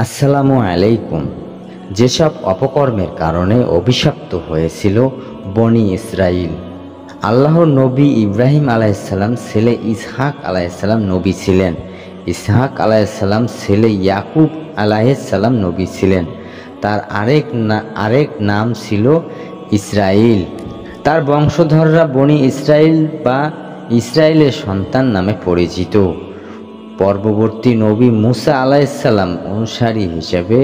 আসসালামু আলাইকুম। যেসব অপকর্মের কারণে অভিশপ্ত হয়েছিল বনি ইসরাইল। আল্লাহর নবী ইব্রাহিম আলাইসাল্লাম ছেলে ইসহাক আলাইসাল্লাম নবী ছিলেন। ইসহাক আলাইসাল্লাম ছেলে ইয়াকুব আলাইসাল্লাম নবী ছিলেন। তার আরেক নাম ছিল ইসরাইল। তার বংশধররা বনি ইসরাইল বা ইসরায়েলের সন্তান নামে পরিচিত। পরবর্তী নবী মুসা আলাইসাল্লাম অনুসারী হিসেবে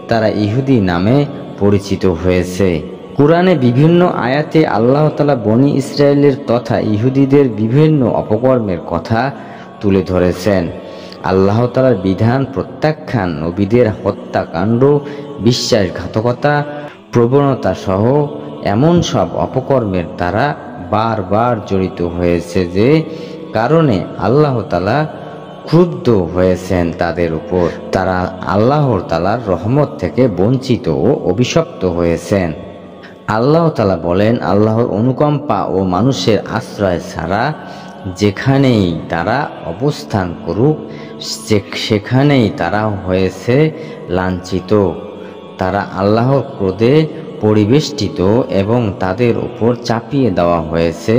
তারা ইহুদি নামে পরিচিত হয়েছে। কুরআনে বিভিন্ন আয়াতে আল্লাহ তাআলা বনি ইসরায়েলের তথা ইহুদিদের বিভিন্ন অপকর্মের কথা তুলে ধরেছেন। আল্লাহ তাআলার বিধান প্রত্যাখ্যান, নবীদের হত্যাকাণ্ড, বিশ্বাসঘাতকতা, প্রবণতা সহ এমন সব অপকর্মের দ্বারা বারবার জড়িত হয়েছে যে কারণে আল্লাহ তাআলা ক্রুদ্ধ হয়েছেন তাদের উপর। তারা আল্লাহ তাআলার রহমত থেকে বঞ্চিত ও অভিশপ্ত হয়েছেন। আল্লাহ তাআলা বলেন, আল্লাহর অনুকম্পা ও মানুষের আশ্রয় ছাড়া যেখানেই তারা অবস্থান করুক সেখানেই তারা হয়েছে লাঞ্ছিত। তারা আল্লাহর ক্রোধে পরিবেষ্টিত এবং তাদের উপর চাপিয়ে দেওয়া হয়েছে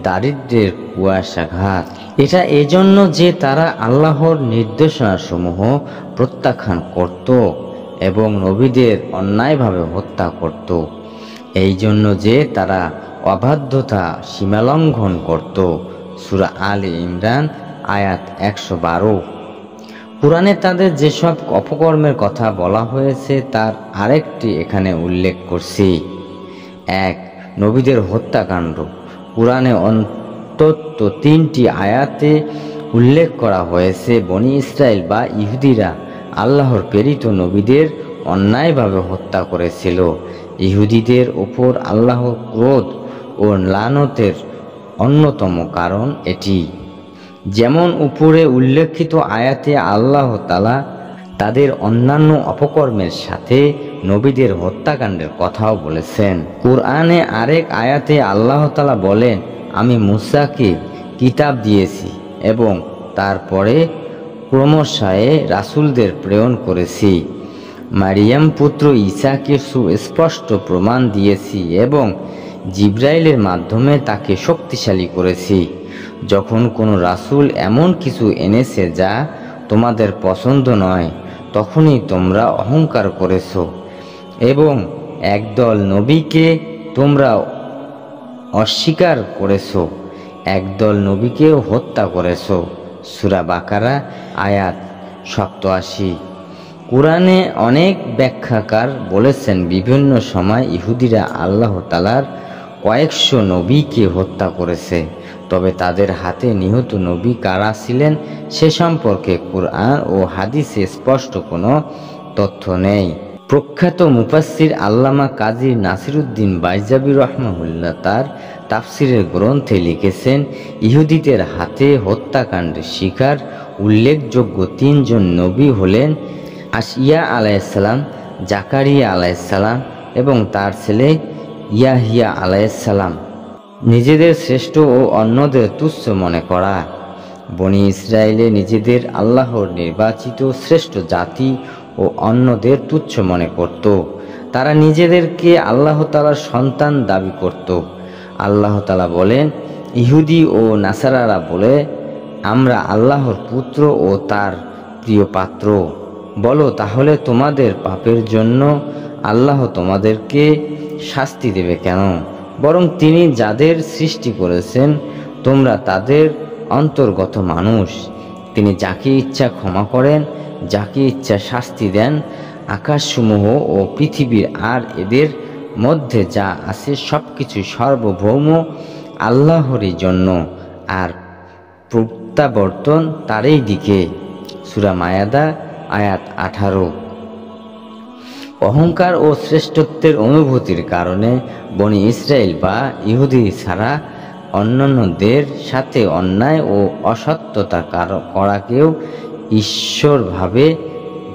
দারিদ্র্যের কুয়াশাঘাত। এটা এজন্য যে তারা আল্লাহর নির্দেশনাসমূহ প্রত্যাখ্যান করত এবং নবীদের অন্যায়ভাবে হত্যা করত। এই জন্য যে তারা অবাধ্যতা সীমালঙ্ঘন করত। সূরা আলে ইমরান আয়াত 112। কুরআনে তাদের যেসব অপকর্মের কথা বলা হয়েছে তার আরেকটি এখানে উল্লেখ করছি। 1. নবীদের হত্যাকাণ্ড। কুরআনে অন্তত 3টি আয়াতে উল্লেখ করা হয়েছে বনি ইসরায়েল বা ইহুদিরা আল্লাহর প্রেরিত নবীদের অন্যায়ভাবে হত্যা করেছিল। ইহুদিদের ওপর আল্লাহর ক্রোধ ও লানতের অন্যতম কারণ এটি। যেমন উপরে উল্লেখিত আয়াতে আল্লাহ তাআলা তাদের অন্যান্য অপকর্মের সাথে নবীদের হত্যাকাণ্ডের কথাও বলেছেন। কুরআনে আরেক আয়াতে আল্লাহ তাআলা বলেন, আমি মূসাকে কিতাব দিয়েছি এবং তারপরে ক্রমশঃ রাসূলদের প্রেরণ করেছি। মারিয়াম পুত্র ঈসাকে সুস্পষ্ট প্রমাণ দিয়েছি এবং জিবরাইলের মাধ্যমে তাকে শক্তিশালী করেছি। যখন কোনো রাসূল এমন কিছু এনেছে যা তোমাদের পছন্দ নয়, তখনই তোমরা অহংকার করেছ এবং একদল নবীকে তোমরা অস্বীকার করেছ, একদল নবীকেও হত্যা করেছ। সূরা বাকারা আয়াত 87। কুরআনে অনেক ব্যাখ্যাকার বলেছেন বিভিন্ন সময় ইহুদিরা আল্লাহ তাআলার কয়েকশো নবীকে হত্যা করেছে, তবে তাদের হাতে নিহত নবী কারা ছিলেন সে সম্পর্কে কুরআন ও হাদিসে স্পষ্ট কোনো তথ্য নেই। প্রখ্যাত মুফাসসির আল্লামা কাজী নাসিরউদ্দিন বাইজাবী রাহমাহুল্লাহ তার তাফসিরের গ্রন্থে লিখেছেন, ইহুদিদের হাতে হত্যাকাণ্ডের শিকার উল্লেখযোগ্য 3 জন নবী হলেন আশিয়া আলাইহিসসালাম, জাকারিয়া আলাইহিসসালাম এবং তার ছেলে ইয়াহিয়া আলাইহিসসালাম। নিজেদের শ্রেষ্ঠ ও অন্যদের তুচ্ছ মনে করা। বনি ইসরায়েলে নিজেদের আল্লাহর নির্বাচিত শ্রেষ্ঠ জাতি ও অন্যদের তুচ্ছ মনে করত। তারা নিজেদেরকে আল্লাহ তাআলার সন্তান দাবি করত। আল্লাহ তাআলা বলেন, ইহুদি ও নাসারারা বলে, আমরা আল্লাহর পুত্র ও তার প্রিয় পাত্র। বলো, তাহলে তোমাদের পাপের জন্য আল্লাহ তোমাদেরকে শাস্তি দেবে কেন? বরং তিনি যাদের সৃষ্টি করেছেন তোমরা তাদের অন্তর্গত মানুষ। তিনি যাকে ইচ্ছা ক্ষমা করেন, যাকে ইচ্ছা শাস্তি দেন। আকাশসমূহ ও পৃথিবীর আর এদের মধ্যে যা আছে সবকিছু সার্বভৌম আল্লাহরই জন্য, আর প্রত্যাবর্তন তারই দিকে। সূরা মায়াদা আয়াত 18। অহংকার ও শ্রেষ্ঠত্বের অনুভূতির কারণে বনি ইসরায়েল বা ইহুদি ছাড়া অন্যান্যদের সাথে অন্যায় ও অসত্যতা করাকেও ঈশ্বরভাবে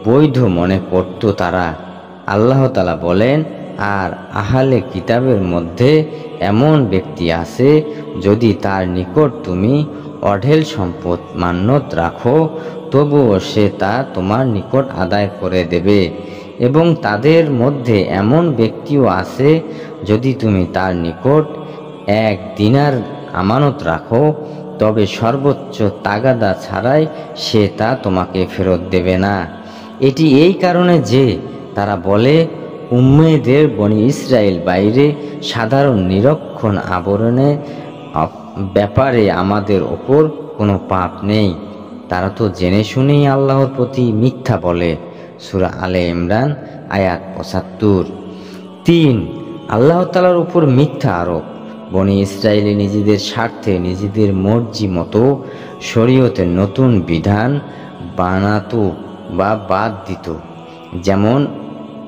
বৈধ মনে করত তারা। আল্লাহ তাআলা বলেন, আর আহলে কিতাবের মধ্যে এমন ব্যক্তি আছে যদি তার নিকট তুমি অঢেল সম্পদ মান্যত রাখো, তবুও সে তা তোমার নিকট আদায় করে দেবে। এবং তাদের মধ্যে এমন ব্যক্তিও আছে, যদি তুমি তার নিকট 1 দিনার আমানত রাখো, তবে সর্বোচ্চ তাগাদা ছাড়াই সে তা তোমাকে ফেরত দেবে না। এটি এই কারণে যে তারা বলে, উম্মেদের বনি ইসরায়েল বাইরে সাধারণ নিরক্ষণ আবরণের ব্যাপারে আমাদের ওপর কোনো পাপ নেই। তারা তো জেনে শুনেই আল্লাহর প্রতি মিথ্যা বলে। সূরা আলে ইমরান আয়াত 75। 3, আল্লাহ তাআলার উপর মিথ্যা আরোপ। বনি ইসরায়েলি নিজেদের স্বার্থে নিজেদের মর্জি মতো শরীয়তের নতুন বিধান বানাতো বা বাদ দিত। যেমন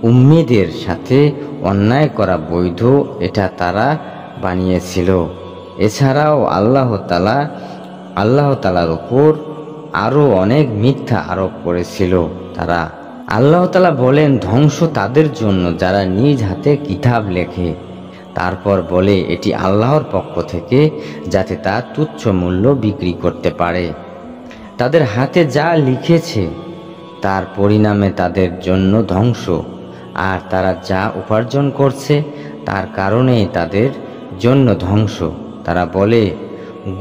উম্মীদের সাথে অন্যায় করা বৈধ, এটা তারা বানিয়েছিল। এছাড়াও আল্লাহ তাআলার উপর আরও অনেক মিথ্যা আরোপ করেছিল তারা। আল্লাহ তাআলা বলেন, ধ্বংস তাদের জন্য যারা নিজ হাতে কিতাব লেখে, তারপর বলে এটি আল্লাহর পক্ষ থেকে, যাতে তা তুচ্ছ মূল্য বিক্রি করতে পারে। তাদের হাতে যা লিখেছে তার পরিণামে তাদের জন্য ধ্বংস, আর তারা যা উপার্জন করছে তার কারণেই তাদের জন্য ধ্বংস। তারা বলে,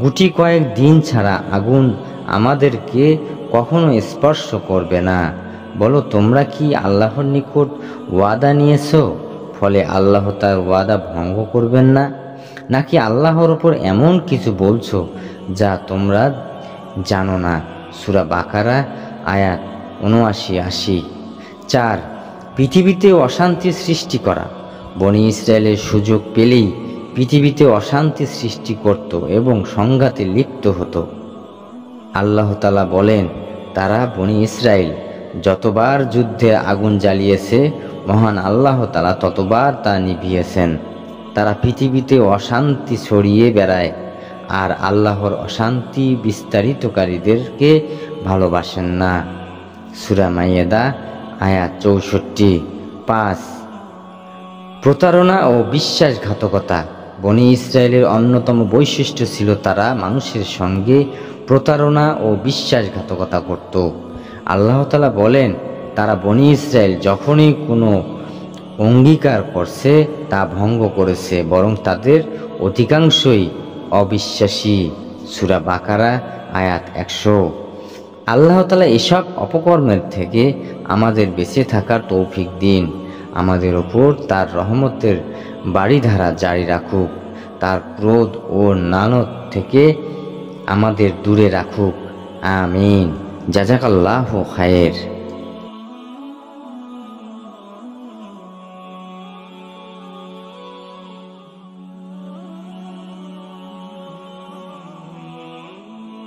গুটি কয়েক দিন ছাড়া আগুন আমাদেরকে কখনো স্পর্শ করবে না। বলো, তোমরা কি আল্লাহর নিকট ওয়াদা নিয়েছো, ফলে আল্লাহ তার ওয়াদা ভঙ্গ করবেন না? নাকি আল্লাহর ওপর এমন কিছু বলছো যা তোমরা জানো না? সূরা বাকারা আয়াত ৭৯-৮০। 4, পৃথিবীতে অশান্তি সৃষ্টি করা। বনি ইসরায়েলের সুযোগ পেলেই পৃথিবীতে অশান্তি সৃষ্টি করত এবং সংঘাতে লিপ্ত হতো। আল্লাহ তাআলা বলেন, তারা বনি ইসরায়েল যতবার যুদ্ধে আগুন জ্বালিয়েছে, মহান আল্লাহ তাআলা ততবার তা নিভিয়েছেন। তারা পৃথিবীতে অশান্তি ছড়িয়ে বেড়ায়, আর আল্লাহর অশান্তি বিস্তারিতকারীদেরকে ভালোবাসেন না। সূরা মাইদা আয়াত ৬৪। 5, প্রতারণা ও বিশ্বাসঘাতকতা। বনি ইসরায়েলের অন্যতম বৈশিষ্ট্য ছিল তারা মানুষের সঙ্গে প্রতারণা ও বিশ্বাসঘাতকতা করত। আল্লাহ তাআলা বলেন, তারা বনি ইসরায়েল যখনই কোনো অঙ্গীকার করছে তা ভঙ্গ করেছে, বরং তাদের অধিকাংশই অবিশ্বাসী। সূরা বাকারা আয়াত ১০০। আল্লাহ তাআলা এসব অপকর্মের থেকে আমাদের বেঁচে থাকার তৌফিক দিন। আমাদের ওপর তার রহমতের বাড়িধারা জারি রাখুক। তার ক্রোধ ও লানত থেকে আমাদের দূরে রাখুক। আমিন। জাযাকাল্লাহু খায়ের।